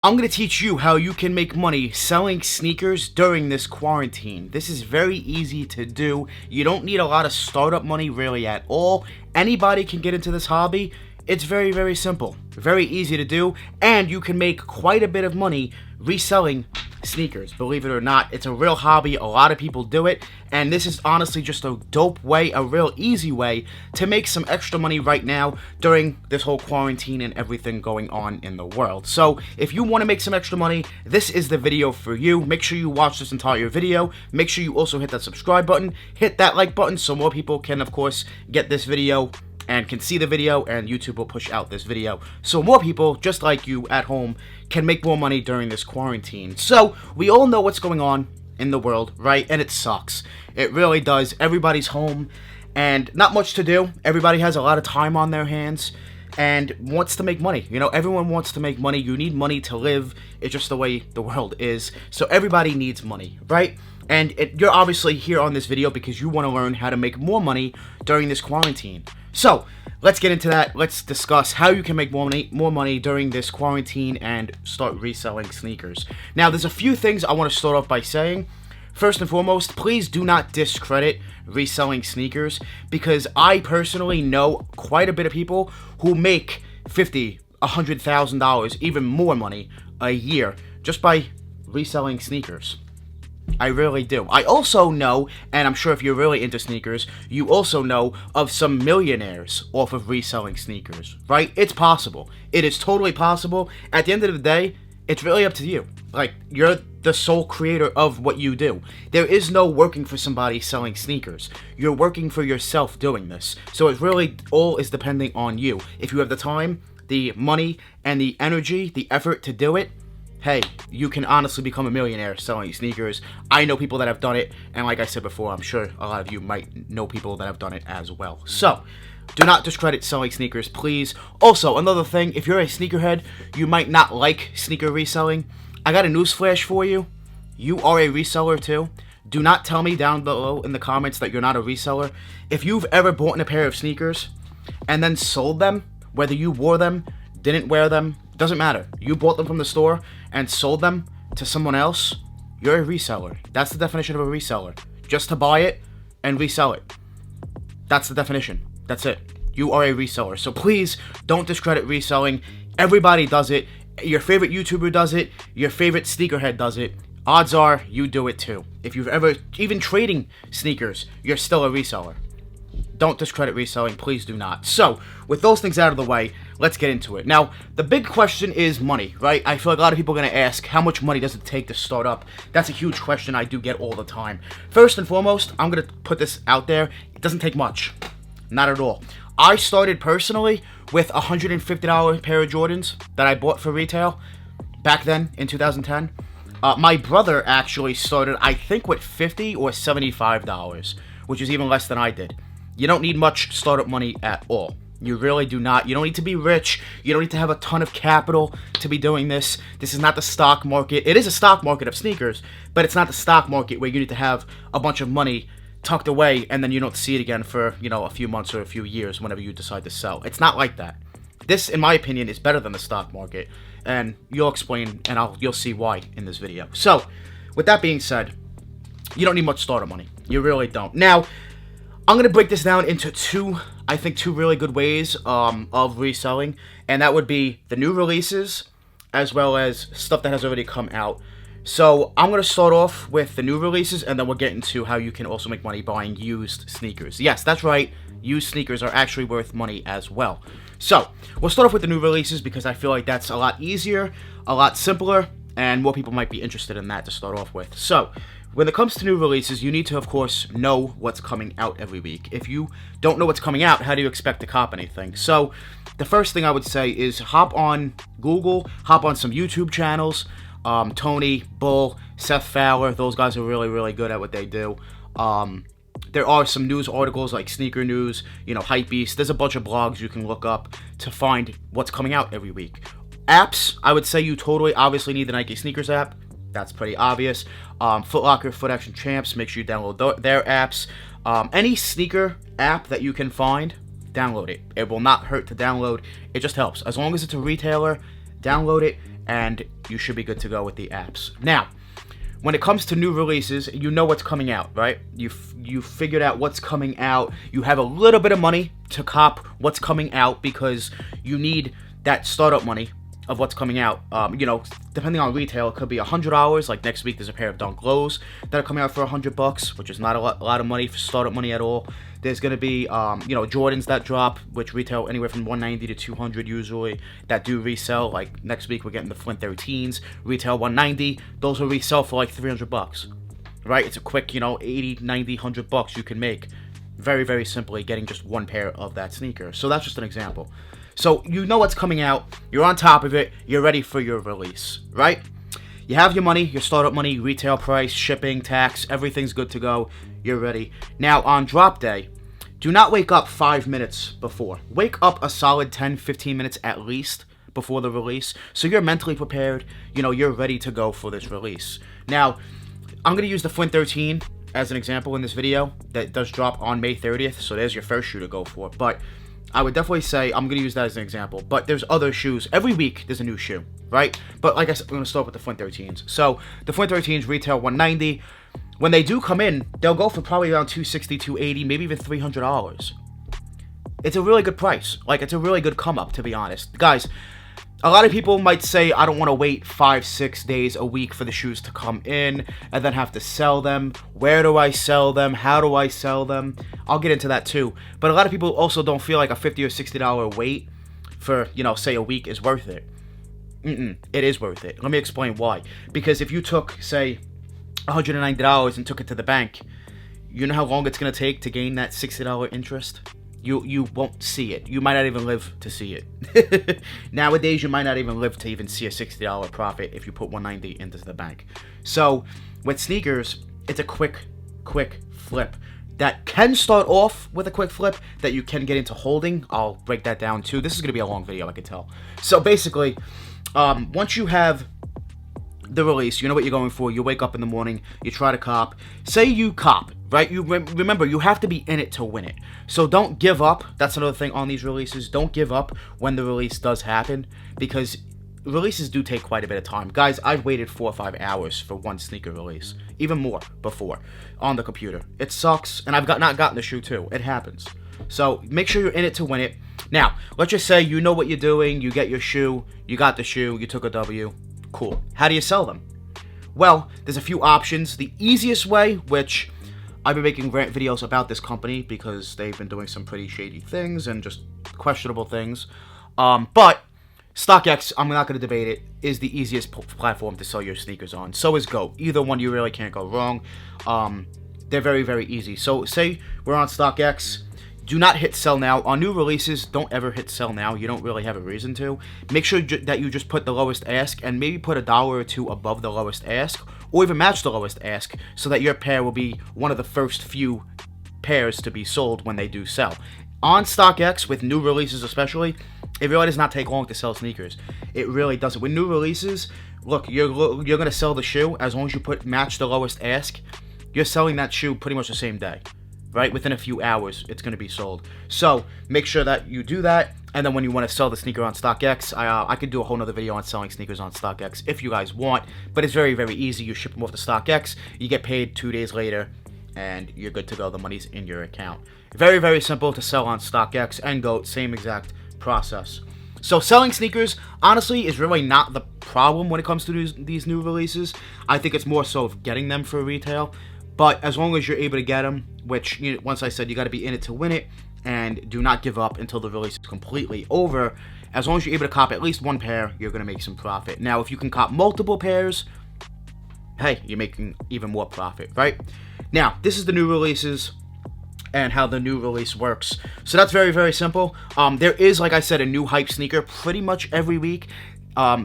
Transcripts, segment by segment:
I'm going to teach you how you can make money selling sneakers during this quarantine. This is very easy to do. You don't need a lot of startup money really at all. Anybody can get into this hobby. It's very, very simple. Very easy to do. And you can make quite a bit of money reselling sneakers. Believe it or not, it's a real hobby. A lot of people do it. And this is honestly just a dope way, a real easy way to make some extra money right now during this whole quarantine and everything going on in the world. So if you want to make some extra money, this is the video for you. Make sure you watch this entire video. Make sure you also hit that subscribe button, hit that like button so more people can, of course, get this video and can see the video, and YouTube will push out this video so more people just like you at home can make more money during this quarantine. So we all know what's going on in the world, right? And it sucks. It really does. Everybody's home and not much to do. Everybody has a lot of time on their hands and wants to make money. You know, everyone wants to make money. You need money to live. It's just the way the world is. So everybody needs money, right? And you're obviously here on this video because you want to learn how to make more money during this quarantine. So let's get into that. Let's discuss how you can make more money during this quarantine and start reselling sneakers. Now, there's a few things I want to start off by saying. First and foremost, please do not discredit reselling sneakers because I personally know quite a bit of people who make $50,000, $100,000, even more money a year just by reselling sneakers. I really do. I also know, and I'm sure if you're really into sneakers, you also know of some millionaires off of reselling sneakers, right? It's possible. It is totally possible. At the end of the day, it's really up to you. Like, you're the sole creator of what you do. There is no working for somebody selling sneakers. You're working for yourself doing this. So it really all is depending on you. If you have the time, the money, and the energy, the effort to do it, hey, you can honestly become a millionaire selling sneakers. I know people that have done it, and like I said before, I'm sure a lot of you might know people that have done it as well. So, do not discredit selling sneakers, please. Also, another thing, if you're a sneakerhead, you might not like sneaker reselling. I got a newsflash for you. You are a reseller too. Do not tell me down below in the comments that you're not a reseller. If you've ever bought a pair of sneakers and then sold them, whether you wore them, didn't wear them, doesn't matter. You bought them from the store and sold them to someone else, you're a reseller. That's the definition of a reseller. Just to buy it and resell it. That's the definition. That's it. You are a reseller. So please don't discredit reselling. Everybody does it. Your favorite YouTuber does it. Your favorite sneakerhead does it. Odds are you do it too. If you've ever even trading sneakers, you're still a reseller. Don't discredit reselling, please do not. So, with those things out of the way, let's get into it. Now, the big question is money, right? I feel like a lot of people are going to ask, how much money does it take to start up? That's a huge question I do get all the time. First and foremost, I'm going to put this out there. It doesn't take much. Not at all. I started personally with a $150 pair of Jordans that I bought for retail back then in 2010. My brother actually started, I think, with $50 or $75, which is even less than I did. You don't need much startup money at all. You really do not. You don't need to be rich. You don't need to have a ton of capital to be doing this. This is not the stock market. It is a stock market of sneakers, but it's not the stock market where you need to have a bunch of money tucked away and then you don't see it again for, a few months or a few years whenever you decide to sell. It's not like that. This, in my opinion, is better than the stock market, and you'll explain and you'll see why in this video. So, with that being said, you don't need much startup money. You really don't. Now, I'm going to break this down into two really good ways of reselling, and that would be the new releases as well as stuff that has already come out. So I'm going to start off with the new releases, and then we'll get into how you can also make money buying used sneakers. Yes, that's right. Used sneakers are actually worth money as well. So we'll start off with the new releases because I feel like that's a lot easier, a lot simpler, and more people might be interested in that to start off with. So when it comes to new releases, you need to, of course, know what's coming out every week. If you don't know what's coming out, how do you expect to cop anything? So the first thing I would say is hop on Google, hop on some YouTube channels. Tony, Bull, Seth Fowler, those guys are really, really good at what they do. There are some news articles like Sneaker News, Hypebeast. There's a bunch of blogs you can look up to find what's coming out every week. Apps, I would say you totally obviously need the Nike Sneakers app. That's pretty obvious. Foot Locker, Foot Action Champs, make sure you download their apps. Any sneaker app that you can find, download it. It will not hurt to download. It just helps. As long as it's a retailer, download it and you should be good to go with the apps. Now, when it comes to new releases, you know what's coming out, right? You figured out what's coming out. You have a little bit of money to cop what's coming out because you need that startup money of what's coming out. Depending on retail, it could be $100. Like next week, there's a pair of Dunk Lows that are coming out for $100, which is not a lot of money for startup money at all. There's going to be, Jordans that drop, which retail anywhere from $190 to $200 usually, that do resell. Like next week, we're getting the Flint 13s, retail $190. Those will resell for like $300, right? It's a quick, $80, $90, $100 you can make very, very simply getting just one pair of that sneaker. So that's just an example. So you know what's coming out, you're on top of it, you're ready for your release, right? You have your money, your startup money, retail price, shipping, tax, everything's good to go. You're ready. Now, on drop day, do not wake up 5 minutes before. Wake up a solid 10, 15 minutes at least before the release, so you're mentally prepared, you're ready to go for this release. Now, I'm going to use the Flint 13 as an example in this video that does drop on May 30th, so there's your first shoe to go for. But I would definitely say I'm going to use that as an example. But there's other shoes. Every week there's a new shoe, right? But like I said, I'm going to start with the Flint 13s. So the Flint 13s retail $190. When they do come in, they'll go for probably around $260, $280, maybe even $300. It's a really good price. Like, it's a really good come up, to be honest. Guys, a lot of people might say, I don't want to wait 5-6 days a week for the shoes to come in and then have to sell them. Where do I sell them? How do I sell them? I'll get into that too. But a lot of people also don't feel like a $50 or $60 wait for, say a week is worth it. It is worth it. Let me explain why. Because if you took, say, $190 and took it to the bank, you know how long it's going to take to gain that $60 interest? You won't see it. You might not even live to see it. Nowadays, you might not even live to even see a $60 profit if you put $190 into the bank. So, with sneakers, it's a quick flip. That can start off with a quick flip that you can get into holding. I'll break that down too. This is going to be a long video, I can tell. So basically, once you have the release, you know what you're going for. You wake up in the morning, you try to cop. Say you cop, right? You remember, you have to be in it to win it. So don't give up. That's another thing on these releases. Don't give up when the release does happen, because releases do take quite a bit of time. Guys, I've waited 4 or 5 hours for one sneaker release, even more before, on the computer. It sucks, and I've not gotten the shoe too. It happens. So make sure you're in it to win it. Now, let's just say you know what you're doing. You get your shoe. You got the shoe. You took a W. Cool. How do you sell them? Well, there's a few options. The easiest way, which I've been making videos about this company because they've been doing some pretty shady things and just questionable things. But StockX, I'm not going to debate it, is the easiest platform to sell your sneakers on. So is Go. Either one, you really can't go wrong. They're very, very easy. So say we're on StockX. Do not hit sell now. On new releases, don't ever hit sell now. You don't really have a reason to. Make sure that you just put the lowest ask and maybe put $1 or $2 above the lowest ask, or even match the lowest ask, so that your pair will be one of the first few pairs to be sold when they do sell. On StockX, with new releases especially, it really does not take long to sell sneakers. It really doesn't. With new releases, look, you're going to sell the shoe as long as you match the lowest ask. You're selling that shoe pretty much the same day. Right? Within a few hours, it's going to be sold. So, make sure that you do that. And then when you want to sell the sneaker on StockX, I could do a whole nother video on selling sneakers on StockX if you guys want. But it's very, very easy. You ship them off to StockX. You get paid 2 days later. And you're good to go. The money's in your account. Very, very simple to sell on StockX and Go. Same exact process. So, selling sneakers, honestly, is really not the problem when it comes to these new releases. I think it's more so of getting them for retail. But as long as you're able to get them, which, once I said, you got to be in it to win it, and do not give up until the release is completely over. As long as you're able to cop at least one pair, you're going to make some profit. Now, if you can cop multiple pairs, hey, you're making even more profit, right? Now, this is the new releases and how the new release works. So that's very, very simple. There is, like I said, a new hype sneaker pretty much every week.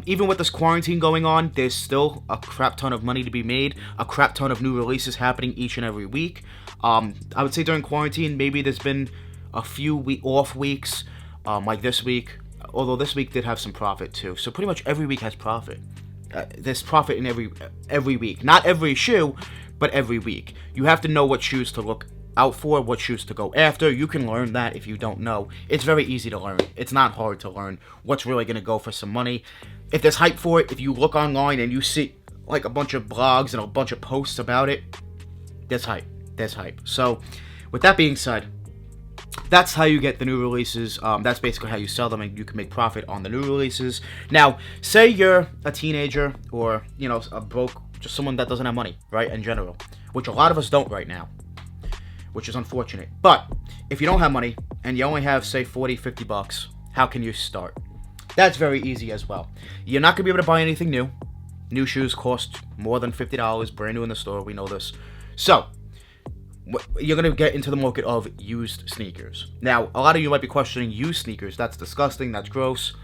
Even with this quarantine going on, there's still a crap ton of money to be made, a crap ton of new releases happening each and every week. I would say during quarantine, maybe there's been a few off weeks, like this week, although this week did have some profit too. So pretty much every week has profit. There's profit in every week. Not every shoe, but every week. You have to know what shoes to look out for, what shoes to go after. You can learn that if you don't know. It's very easy to learn. It's not hard to learn what's really going to go for some money. if there's hype for it, if you look online and you see like a bunch of blogs and a bunch of posts about it, there's hype. There's hype. So with that being said, that's how you get the new releases. That's basically how you sell them, and you can make profit on the new releases. Now, say you're a teenager, or a broke, just someone that doesn't have money, right? In general, which a lot of us don't right now, which is unfortunate. But if you don't have money and you only have, say, 40, 50 bucks, how can you start? That's very easy as well. You're not gonna be able to buy anything new. New shoes cost more than $50, brand new in the store. We know this. So you're going to get into the market of used sneakers. Now, a lot of you might be questioning used sneakers. That's disgusting. That's gross.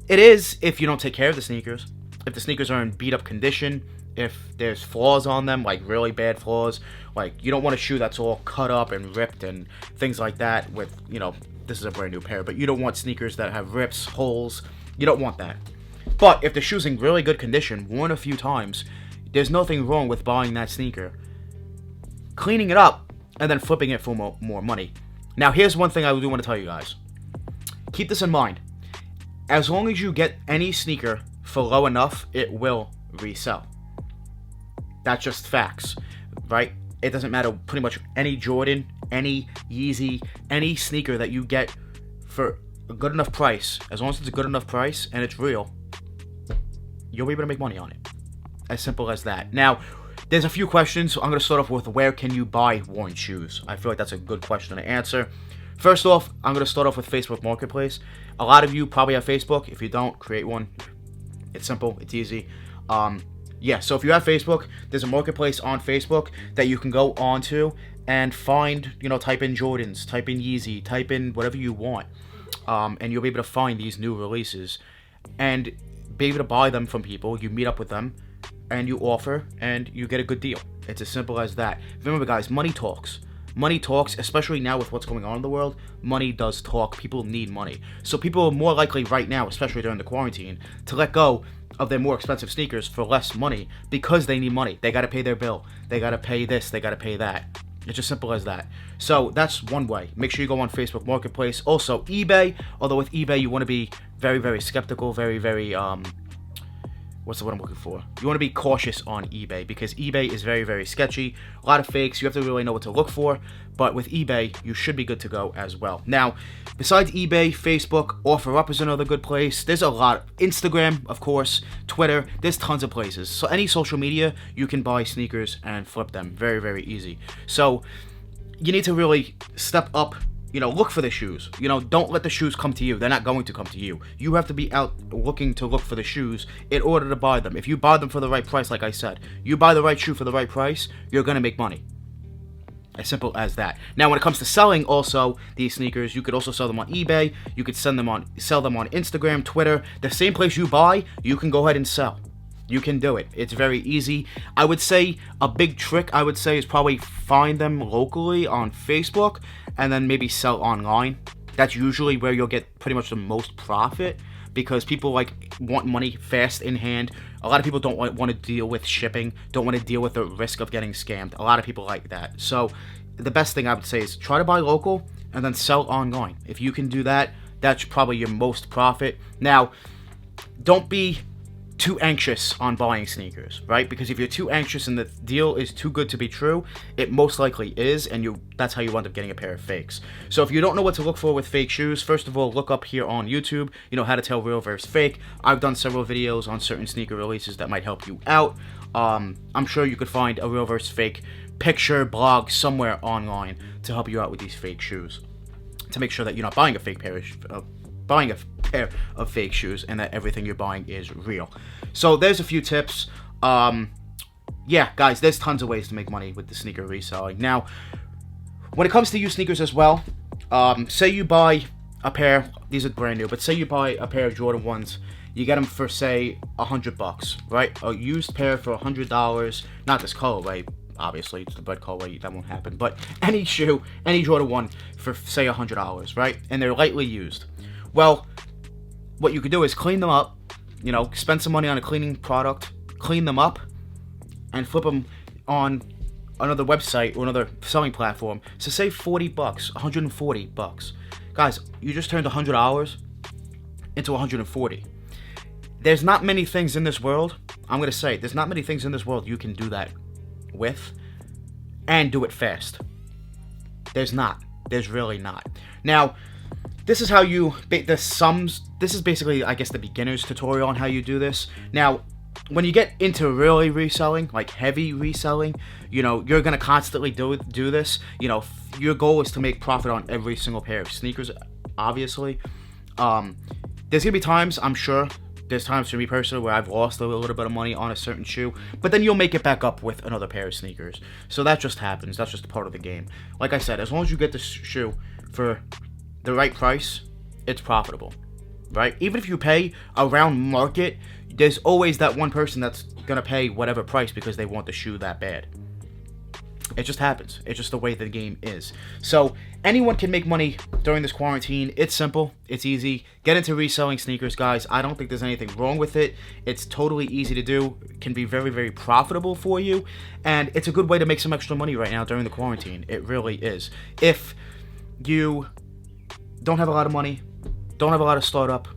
It is if you don't take care of the sneakers. If the sneakers are in beat up condition, if there's flaws on them, like really bad flaws, like you don't want a shoe that's all cut up and ripped and things like that with, this is a brand new pair, but you don't want sneakers that have rips, holes. You don't want that. But if the shoe's in really good condition, worn a few times, there's nothing wrong with buying that sneaker, cleaning it up, and then flipping it for more money. Now, here's one thing I do want to tell you guys. Keep this in mind. As long as you get any sneaker for low enough, it will resell. That's just facts, right? It doesn't matter pretty much any Jordan, any Yeezy, any sneaker that you get for a good enough price. As long as it's a good enough price and it's real, you'll be able to make money on it. As simple as that. Now, there's a few questions, so I'm going to start off with where can you buy worn shoes? I feel like that's a good question to answer. First off, I'm going to start off with Facebook Marketplace. A lot of you probably have Facebook. If you don't, create one. It's simple. It's easy. So if you have Facebook, there's a marketplace on Facebook that you can go onto and find, type in Jordans, type in Yeezy, type in whatever you want. And you'll be able to find these new releases and be able to buy them from people. You meet up with them and you offer and you get a good deal. It's as simple as that. Remember, guys, money talks. Money talks, especially now with what's going on in the world. Money does talk. People need money. So people are more likely right now, especially during the quarantine, to let go of their more expensive sneakers for less money because they need money. They got to pay their bill. They got to pay this. They got to pay that. It's as simple as that. So that's one way. Make sure you go on Facebook Marketplace. Also, eBay. Although with eBay, you want to be very, very skeptical. Very, very, what's the word I'm looking for? You want to be cautious on eBay because eBay is very, very sketchy. A lot of fakes. You have to really know what to look for. But with eBay, you should be good to go as well. Now, besides eBay, Facebook, OfferUp is another good place. There's a lot. Instagram, of course, Twitter. There's tons of places. So any social media, you can buy sneakers and flip them. Very, very easy. So you need to really step up. Look for the shoes. Don't let the shoes come to you. They're not going to come to you. You have to be out looking to look for the shoes in order to buy them. If you buy them for the right price, like I said, you buy the right shoe for the right price, you're going to make money. As simple as that. Now, when it comes to selling also these sneakers, you could also sell them on eBay. You could sell them on Instagram, Twitter. The same place you buy, you can go ahead and sell. You can do it. It's very easy. I would say a big trick, is probably find them locally on Facebook and then maybe sell online. That's usually where you'll get pretty much the most profit because people want money fast in hand. A lot of people don't want to deal with shipping, don't want to deal with the risk of getting scammed. A lot of people like that. So the best thing I would say is try to buy local and then sell online. If you can do that, that's probably your most profit. Now, don't be too anxious on buying sneakers, right? Because if you're too anxious and the deal is too good to be true, it most likely is, and that's how you end up getting a pair of fakes. So if you don't know what to look for with fake shoes, first of all, look up here on YouTube, how to tell real versus fake. I've done several videos on certain sneaker releases that might help you out. I'm sure you could find a real versus fake picture, blog somewhere online to help you out with these fake shoes, to make sure that you're not buying a fake pair of fake shoes and that everything you're buying is real. So there's a few tips. Guys, there's tons of ways to make money with the sneaker reselling. Now, when it comes to used sneakers as well, say you buy a pair, these are brand new, but say you buy a pair of Jordan 1s, you get them for, say, $100, right? A used pair for $100, not this colorway, obviously, it's the red colorway, that won't happen, but any shoe, any Jordan 1 for, say, $100, right? And they're lightly used. Well, what you could do is clean them up, spend some money on a cleaning product, clean them up, and flip them on another website or another selling platform. So say $40, $140. Guys, you just turned $100 into $140. there's not many things in this world, I'm going to say, there's not many things in this world you can do that with and do it fast. There's not. There's really not. Now, this is how you, this is basically, I guess, the beginner's tutorial on how you do this. Now, when you get into really reselling, like heavy reselling, you know, you're going to constantly do this. You know, your goal is to make profit on every single pair of sneakers, obviously. There's going to be times, I'm sure, there's times for me personally where I've lost a little bit of money on a certain shoe, but then you'll make it back up with another pair of sneakers. So that just happens. That's just part of the game. Like I said, as long as you get the shoe for the right price, it's profitable, right? Even if you pay around market, there's always that one person that's gonna pay whatever price because they want the shoe that bad. It just happens. It's just the way the game is. So anyone can make money during this quarantine. It's simple. It's easy. Get into reselling sneakers, guys. I don't think there's anything wrong with it. It's totally easy to do. It can be very, very profitable for you. And it's a good way to make some extra money right now during the quarantine. It really is. If you don't have a lot of money, don't have a lot of startup,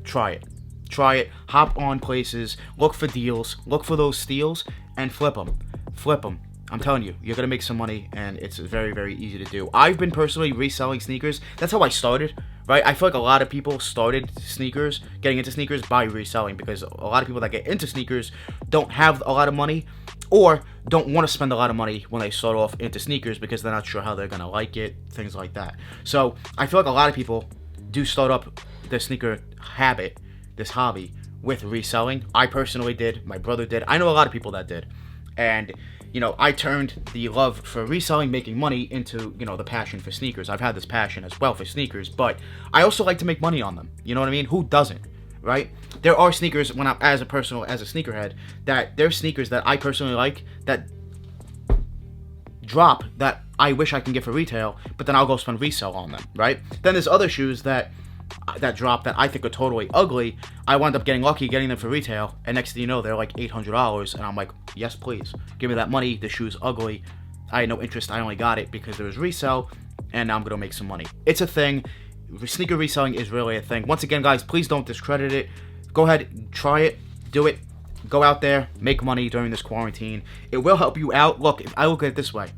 try it. Try it. Hop on places. Look for deals. Look for those steals and flip them. Flip them. I'm telling you, you're going to make some money, and it's very, very easy to do. I've been personally reselling sneakers. That's how I started, right? I feel like a lot of people started sneakers, getting into sneakers by reselling, because a lot of people that get into sneakers don't have a lot of money or don't want to spend a lot of money when they start off into sneakers because they're not sure how they're going to like it, things like that. So I feel like a lot of people do start up their sneaker habit, this hobby, with reselling. I personally did. My brother did. I know a lot of people that did. And you know, I turned the love for reselling, making money, into, you know, the passion for sneakers. I've had this passion as well for sneakers, but I also like to make money on them. You know what I mean? Who doesn't, right? There are sneakers, when I'm as a sneakerhead, that there's sneakers that I personally like that drop that I wish I can get for retail, but then I'll go spend resale on them, right? Then there's other shoes that drop that I think are totally ugly. I wound up getting lucky getting them for retail, and next thing you know, they're like $800, and I'm like, yes, please, give me that money. The shoe's ugly. I had no interest. I only got it because there was resale, and now I'm gonna make some money. It's a thing. Sneaker reselling is really a thing. Once again, guys, please don't discredit it. Go ahead, try it, do it. Go out there, make money during this quarantine. It will help you out. Look, I look at it this way: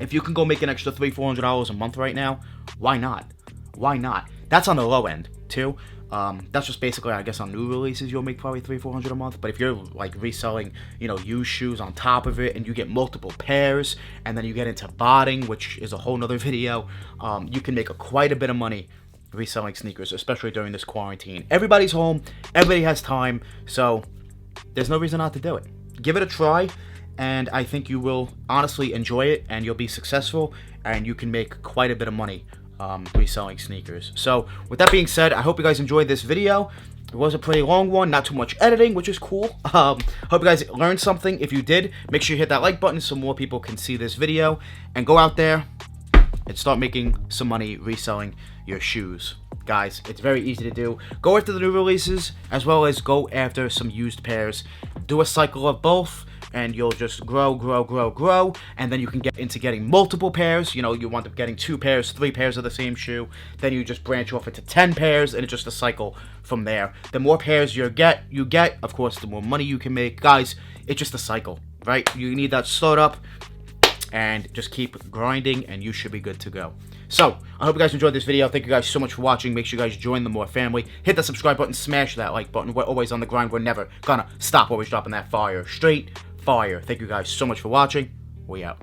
if you can go make an extra $300-400 a month right now, why not? Why not? That's on the low end too. That's just basically, I guess, on new releases you'll make probably $300-400 a month. But if you're like reselling, you know, used shoes on top of it, and you get multiple pairs, and then you get into botting, which is a whole nother video, you can make quite a bit of money reselling sneakers, especially during this quarantine. Everybody's home, everybody has time, so there's no reason not to do it. Give it a try, and I think you will honestly enjoy it, and you'll be successful, and you can make quite a bit of money reselling sneakers. So with that being said, I hope you guys enjoyed this video. It was a pretty long one, not too much editing, which is cool. Hope you guys learned something. If you did, make sure you hit that like button so more people can see this video, and go out there and start making some money reselling your shoes. Guys, it's very easy to do. Go after the new releases as well as go after some used pairs. Do a cycle of both, and you'll just grow, and then you can get into getting multiple pairs. You know, you wind up getting 2 pairs, 3 pairs of the same shoe. Then you just branch off into 10 pairs, and it's just a cycle from there. The more pairs you get, of course, the more money you can make. Guys, it's just a cycle, right? You need that startup, and just keep grinding, and you should be good to go. So, I hope you guys enjoyed this video. Thank you guys so much for watching. Make sure you guys join the More family. Hit that subscribe button, smash that like button. We're always on the grind. We're never gonna stop. Always dropping that fire. Straight fire. Thank you guys so much for watching. We out.